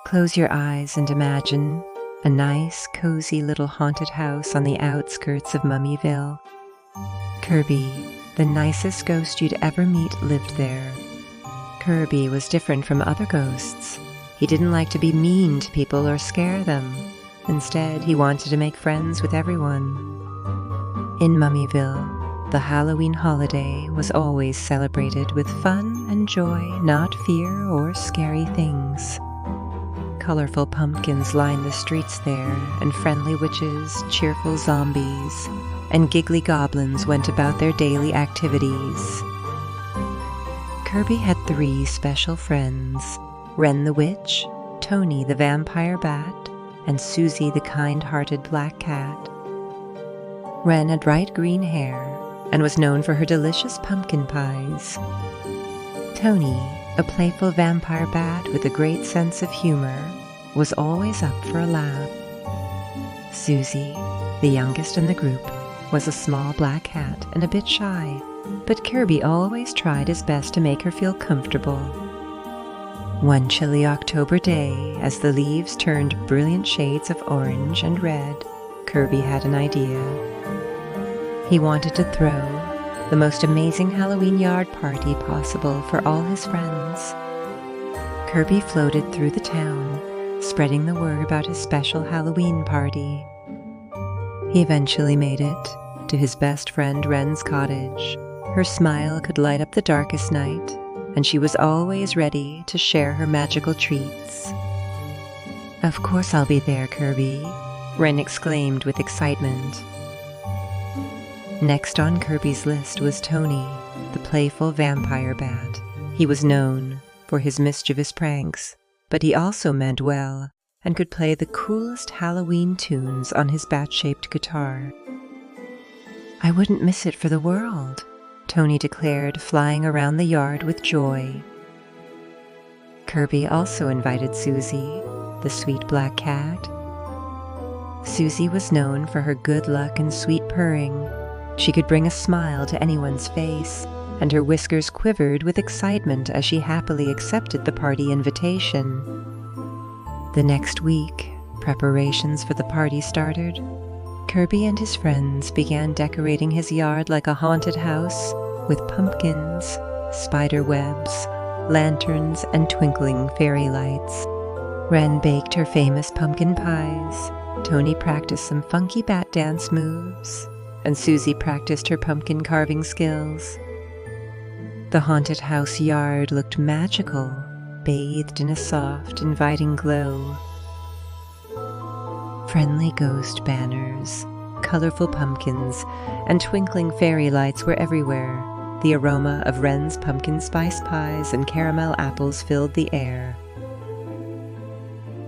Close your eyes and imagine a nice, cozy little haunted house on the outskirts of Mummyville. Kirby, the nicest ghost you'd ever meet, lived there. Kirby was different from other ghosts. He didn't like to be mean to people or scare them. Instead, he wanted to make friends with everyone. In Mummyville, the Halloween holiday was always celebrated with fun and joy, not fear or scary things. Colorful pumpkins lined the streets there, and friendly witches, cheerful zombies, and giggly goblins went about their daily activities. Kirby had 3 special friends: Wren the witch, Tony the vampire bat, and Susie the kind-hearted black cat. Wren had bright green hair and was known for her delicious pumpkin pies. Tony, a playful vampire bat with a great sense of humor, was always up for a laugh. Susie, the youngest in the group, was a small black cat and a bit shy, but Kirby always tried his best to make her feel comfortable. One chilly October day, as the leaves turned brilliant shades of orange and red, Kirby had an idea. He wanted to throw the most amazing Halloween yard party possible for all his friends. Kirby floated through the town, spreading the word about his special Halloween party. He eventually made it to his best friend Wren's cottage. Her smile could light up the darkest night, and she was always ready to share her magical treats. "Of course I'll be there, Kirby," Wren exclaimed with excitement. Next on Kirby's list was Tony, the playful vampire bat. He was known for his mischievous pranks, but he also meant well and could play the coolest Halloween tunes on his bat-shaped guitar. "I wouldn't miss it for the world," Tony declared, flying around the yard with joy. Kirby also invited Susie, the sweet black cat. Susie was known for her good luck and sweet purring. She could bring a smile to anyone's face, and her whiskers quivered with excitement as she happily accepted the party invitation. The next week, preparations for the party started. Kirby and his friends began decorating his yard like a haunted house with pumpkins, spider webs, lanterns, and twinkling fairy lights. Wren baked her famous pumpkin pies, Tony practiced some funky bat dance moves, and Susie practiced her pumpkin carving skills. The haunted house yard looked magical, bathed in a soft, inviting glow. Friendly ghost banners, colorful pumpkins, and twinkling fairy lights were everywhere. The aroma of Wren's pumpkin spice pies and caramel apples filled the air.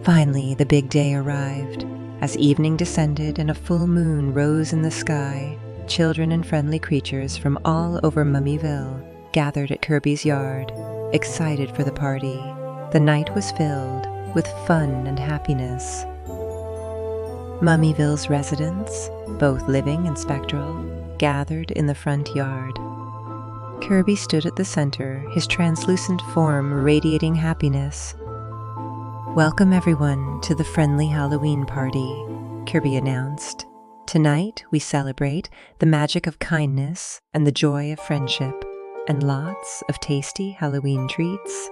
Finally, the big day arrived. As evening descended and a full moon rose in the sky, children and friendly creatures from all over Mummyville gathered at Kirby's yard, excited for the party. The night was filled with fun and happiness. Mummyville's residents, both living and spectral, gathered in the front yard. Kirby stood at the center, his translucent form radiating happiness. "Welcome everyone to the friendly Halloween party," Kirby announced. "Tonight we celebrate the magic of kindness and the joy of friendship, and lots of tasty Halloween treats.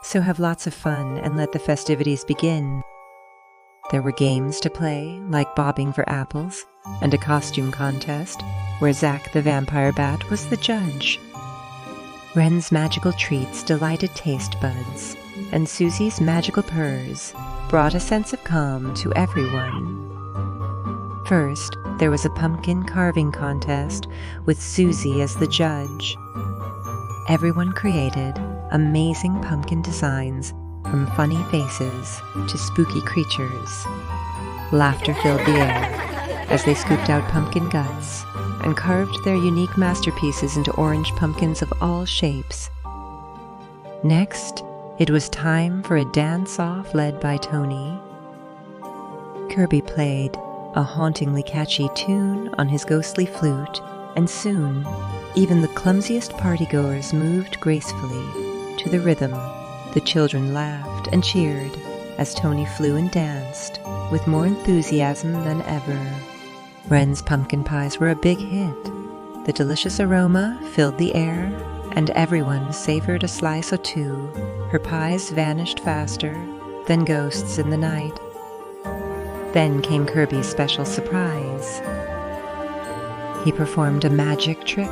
So have lots of fun and let the festivities begin." There were games to play, like bobbing for apples, and a costume contest, where Zack the vampire bat was the judge. Wren's magical treats delighted taste buds, and Susie's magical purrs brought a sense of calm to everyone. First, there was a pumpkin carving contest with Susie as the judge. Everyone created amazing pumpkin designs, from funny faces to spooky creatures. Laughter filled the air as they scooped out pumpkin guts and carved their unique masterpieces into orange pumpkins of all shapes. Next, it was time for a dance-off led by Tony. Kirby played a hauntingly catchy tune on his ghostly flute, and soon, even the clumsiest partygoers moved gracefully to the rhythm The children laughed and cheered as Tony flew and danced with more enthusiasm than ever. Wren's pumpkin pies were a big hit. The delicious aroma filled the air, and everyone savored a slice or two. Her pies vanished faster than ghosts in the night. Then came Kirby's special surprise. He performed a magic trick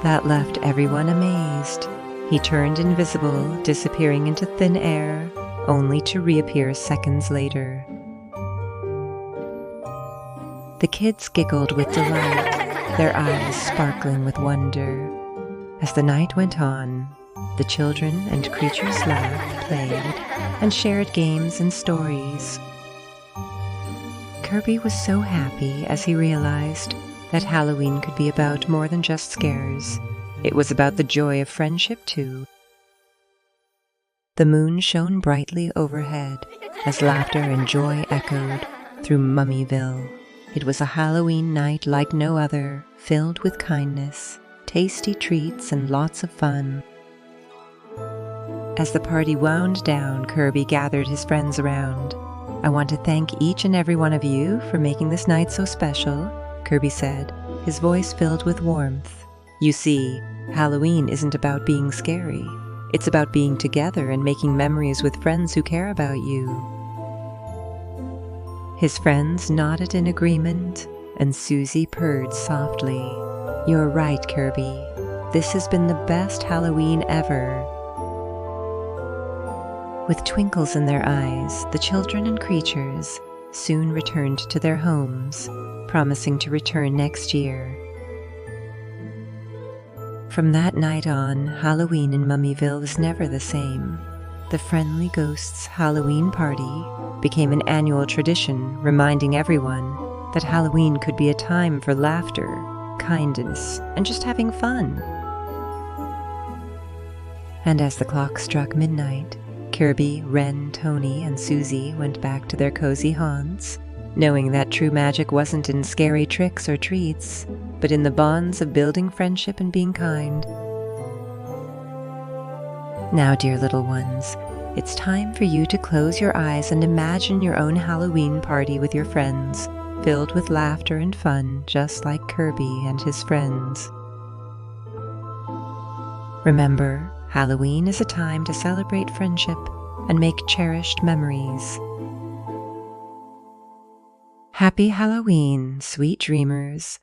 that left everyone amazed. He turned invisible, disappearing into thin air, only to reappear seconds later. The kids giggled with delight, their eyes sparkling with wonder. As the night went on, the children and creatures laughed, played, and shared games and stories. Kirby was so happy as he realized that Halloween could be about more than just scares. It was about the joy of friendship, too. The moon shone brightly overhead as laughter and joy echoed through Mummyville. It was a Halloween night like no other, filled with kindness, tasty treats, and lots of fun. As the party wound down, Kirby gathered his friends around. "I want to thank each and every one of you for making this night so special," Kirby said, his voice filled with warmth. "You see, Halloween isn't about being scary. It's about being together and making memories with friends who care about you." His friends nodded in agreement, and Susie purred softly. "You're right, Kirby. This has been the best Halloween ever." With twinkles in their eyes, the children and creatures soon returned to their homes, promising to return next year. From that night on, Halloween in Mummyville was never the same. The Friendly Ghosts Halloween Party became an annual tradition, reminding everyone that Halloween could be a time for laughter, kindness, and just having fun. And as the clock struck midnight, Kirby, Wren, Tony, and Susie went back to their cozy haunts, knowing that true magic wasn't in scary tricks or treats, but in the bonds of building friendship and being kind. Now, dear little ones, it's time for you to close your eyes and imagine your own Halloween party with your friends, filled with laughter and fun, just like Kirby and his friends. Remember, Halloween is a time to celebrate friendship and make cherished memories. Happy Halloween, sweet dreamers.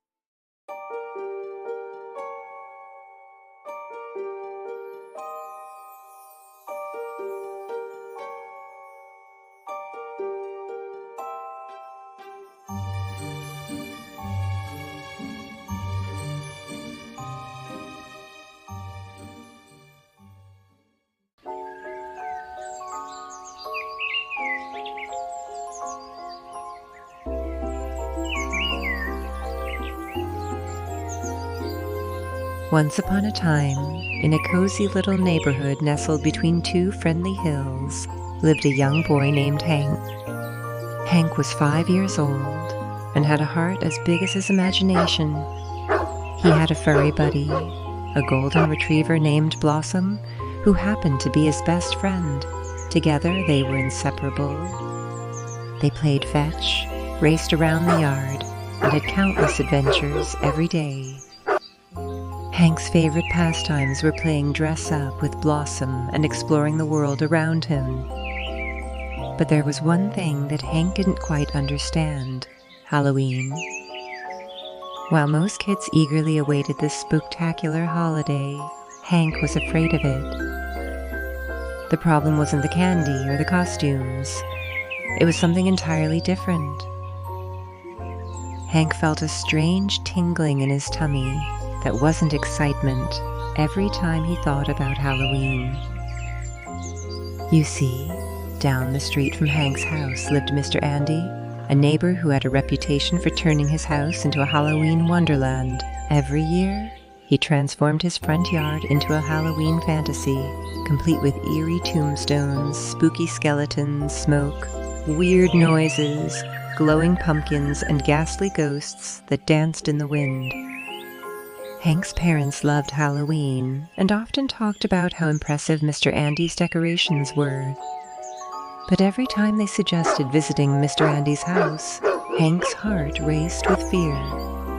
Once upon a time, in a cozy little neighborhood nestled between two friendly hills, lived a young boy named Hank. Hank was 5 years old and had a heart as big as his imagination. He had a furry buddy, a golden retriever named Blossom, who happened to be his best friend. Together they were inseparable. They played fetch, raced around the yard, and had countless adventures every day. Hank's favorite pastimes were playing dress-up with Blossom and exploring the world around him. But there was one thing that Hank didn't quite understand: Halloween. While most kids eagerly awaited this spectacular holiday, Hank was afraid of it. The problem wasn't the candy or the costumes. It was something entirely different. Hank felt a strange tingling in his tummy that wasn't excitement every time he thought about Halloween. You see, down the street from Hank's house lived Mr. Andy, a neighbor who had a reputation for turning his house into a Halloween wonderland. Every year, he transformed his front yard into a Halloween fantasy, complete with eerie tombstones, spooky skeletons, smoke, weird noises, glowing pumpkins, and ghastly ghosts that danced in the wind. Hank's parents loved Halloween and often talked about how impressive Mr. Andy's decorations were. But every time they suggested visiting Mr. Andy's house, Hank's heart raced with fear,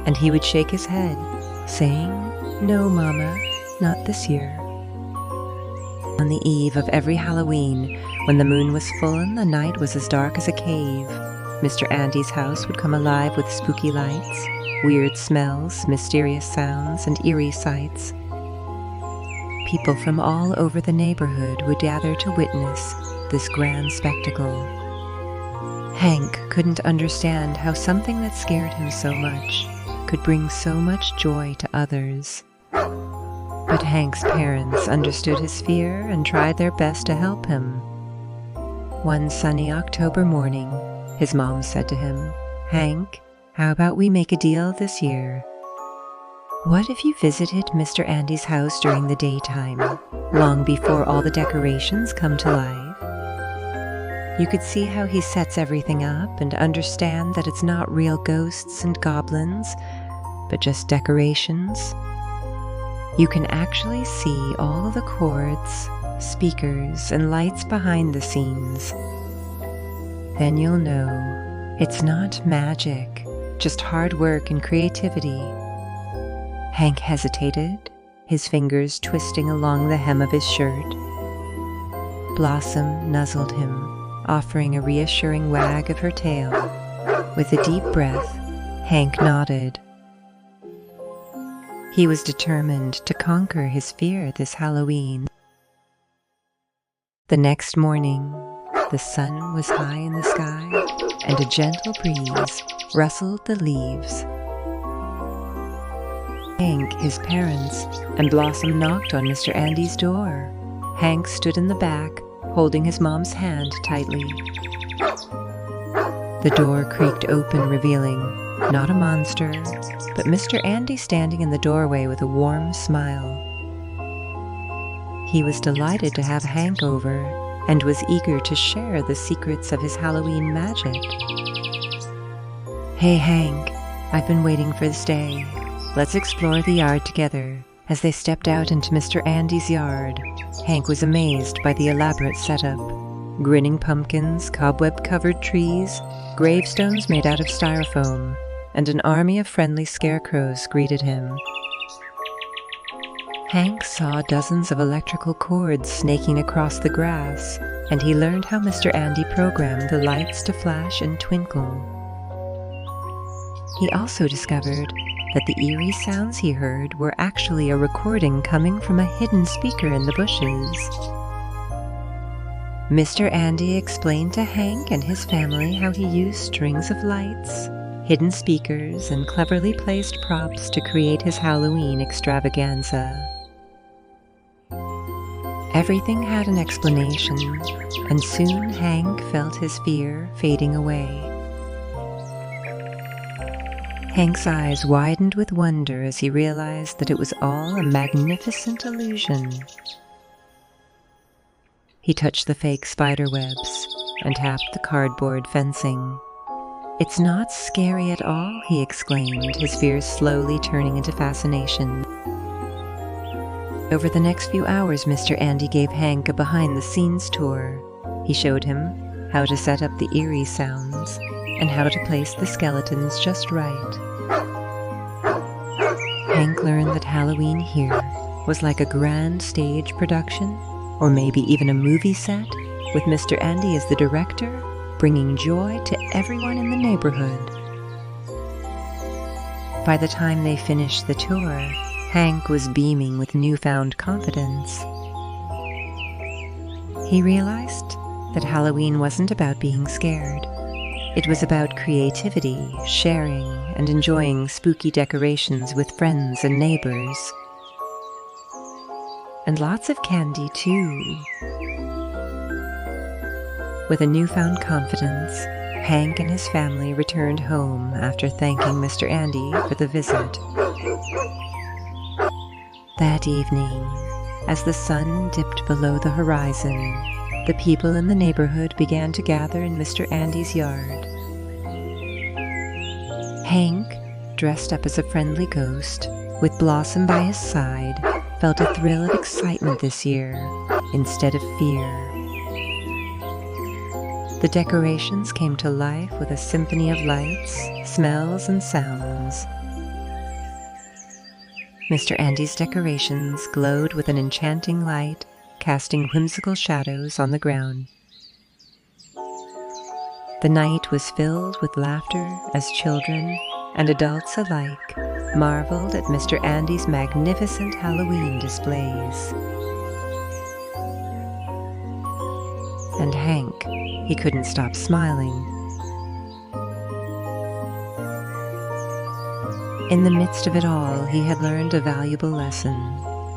and he would shake his head, saying, "No, Mama, not this year." On the eve of every Halloween, when the moon was full and the night was as dark as a cave, Mr. Andy's house would come alive with spooky lights, weird smells, mysterious sounds, and eerie sights. People from all over the neighborhood would gather to witness this grand spectacle. Hank couldn't understand how something that scared him so much could bring so much joy to others. But Hank's parents understood his fear and tried their best to help him. One sunny October morning, his mom said to him, "Hank, how about we make a deal this year? What if you visited Mr. Andy's house during the daytime, long before all the decorations come to life? You could see how he sets everything up and understand that it's not real ghosts and goblins, but just decorations. You can actually see all of the cords, speakers, and lights behind the scenes. Then you'll know it's not magic, just hard work and creativity." Hank hesitated, his fingers twisting along the hem of his shirt. Blossom nuzzled him, offering a reassuring wag of her tail. With a deep breath, Hank nodded. He was determined to conquer his fear this Halloween. The next morning, the sun was high in the sky, and a gentle breeze rustled the leaves. Hank, his parents, and Blossom knocked on Mr. Andy's door. Hank stood in the back, holding his mom's hand tightly. The door creaked open, revealing not a monster, but Mr. Andy standing in the doorway with a warm smile. He was delighted to have Hank over and was eager to share the secrets of his Halloween magic. "Hey, Hank, I've been waiting for this day. Let's explore the yard together." As they stepped out into Mr. Andy's yard, Hank was amazed by the elaborate setup. Grinning pumpkins, cobweb-covered trees, gravestones made out of styrofoam, and an army of friendly scarecrows greeted him. Hank saw dozens of electrical cords snaking across the grass, and he learned how Mr. Andy programmed the lights to flash and twinkle. He also discovered that the eerie sounds he heard were actually a recording coming from a hidden speaker in the bushes. Mr. Andy explained to Hank and his family how he used strings of lights, hidden speakers, and cleverly placed props to create his Halloween extravaganza. Everything had an explanation, and soon Hank felt his fear fading away. Hank's eyes widened with wonder as he realized that it was all a magnificent illusion. He touched the fake spider webs and tapped the cardboard fencing. "It's not scary at all," he exclaimed, his fears slowly turning into fascination. Over the next few hours, Mr. Andy gave Hank a behind-the-scenes tour. He showed him how to set up the eerie sounds and how to place the skeletons just right. Hank learned that Halloween here was like a grand stage production, or maybe even a movie set, with Mr. Andy as the director, bringing joy to everyone in the neighborhood. By the time they finished the tour, Hank was beaming with newfound confidence. He realized that Halloween wasn't about being scared. It was about creativity, sharing, and enjoying spooky decorations with friends and neighbors. And lots of candy, too. With a newfound confidence, Hank and his family returned home after thanking Mr. Andy for the visit. That evening, as the sun dipped below the horizon, the people in the neighborhood began to gather in Mr. Andy's yard. Hank, dressed up as a friendly ghost, with Blossom by his side, felt a thrill of excitement this year instead of fear. The decorations came to life with a symphony of lights, smells, and sounds. Mr. Andy's decorations glowed with an enchanting light, casting whimsical shadows on the ground. The night was filled with laughter as children and adults alike marveled at Mr. Andy's magnificent Halloween displays. And Hank, he couldn't stop smiling. In the midst of it all, he had learned a valuable lesson.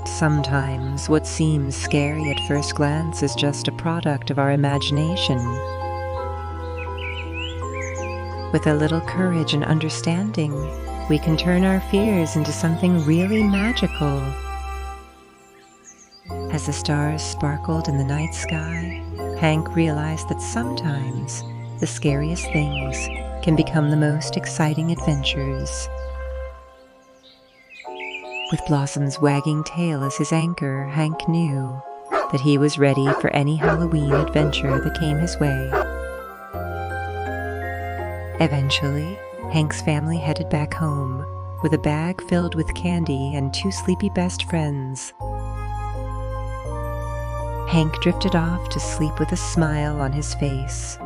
Sometimes what seems scary at first glance is just a product of our imagination. With a little courage and understanding, we can turn our fears into something really magical. As the stars sparkled in the night sky, Hank realized that sometimes the scariest things can become the most exciting adventures. With Blossom's wagging tail as his anchor, Hank knew that he was ready for any Halloween adventure that came his way. Eventually, Hank's family headed back home with a bag filled with candy and 2 sleepy best friends. Hank drifted off to sleep with a smile on his face.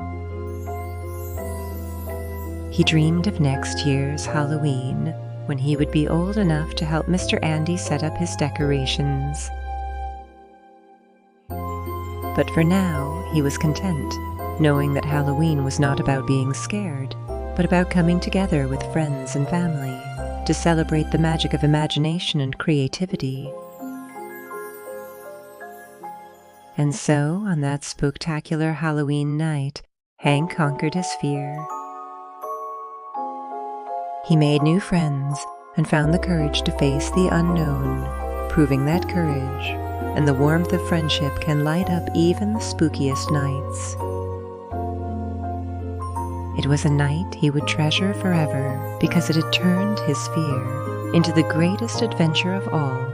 He dreamed of next year's Halloween, when he would be old enough to help Mr. Andy set up his decorations. But for now, he was content, knowing that Halloween was not about being scared, but about coming together with friends and family to celebrate the magic of imagination and creativity. And so, on that spooktacular Halloween night, Hank conquered his fear. He made new friends and found the courage to face the unknown, proving that courage and the warmth of friendship can light up even the spookiest nights. It was a night he would treasure forever because it had turned his fear into the greatest adventure of all.